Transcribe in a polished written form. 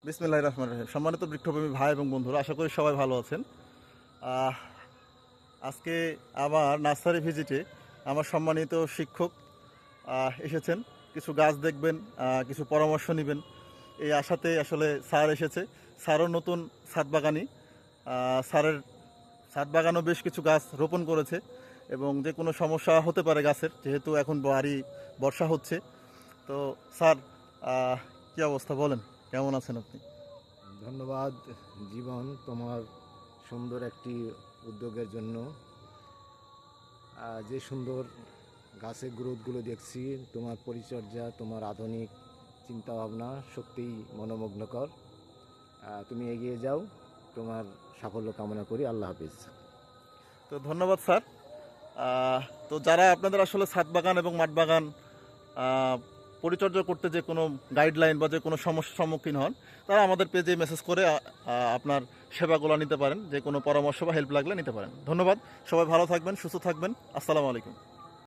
বিসমিল্লাহির রহমানির রহিম। সম্মানিত বৃক্ষপ্রেমী ভাই এবং বন্ধুরা, আশা করি সবাই ভালো আছেন। আহ, আজকে আমার নার্সারি ভিজিটে আমার সম্মানিত শিক্ষক এসেছেন। কিছু গাছ দেখবেন, কিছু পরামর্শ নেবেন, এই আশাতে আসলে স্যার এসেছে। স্যারও নতুন ছাদ বাগানি। স্যারের ছাদ বাগানও বেশ কিছু গাছ রোপণ করেছে এবং যে কোনো সমস্যা হতে পারে গাছের, যেহেতু এখন ভারী বর্ষা হচ্ছে। তো স্যার, কী অবস্থা বলেন, কেমন আছেন আপনি? ধন্যবাদ জীবন, তোমার সুন্দর একটি উদ্যোগের জন্য। যে সুন্দর গাছের গ্রোথগুলো দেখছি, তোমার পরিচর্যা, তোমার আধুনিক চিন্তাভাবনা সত্যিই মনোমুগ্ধকর। তুমি এগিয়ে যাও, তোমার সাফল্য কামনা করি। আল্লাহ হাফিজ। তো ধন্যবাদ স্যার। তো যারা আপনাদের আসলে ছাদ বাগান এবং মাঠ বাগান পরিচর্যা করতে যে কোনো গাইডলাইন বা যে কোনো সমস্যার সম্মুখীন হন, তারা আমাদের পেজে মেসেজ করে আপনার সেবাগুলো নিতে পারেন, যে কোনো পরামর্শ বা হেল্প লাগলে নিতে পারেন। ধন্যবাদ। সবাই ভালো থাকবেন, সুস্থ থাকবেন। আসসালামু আলাইকুম।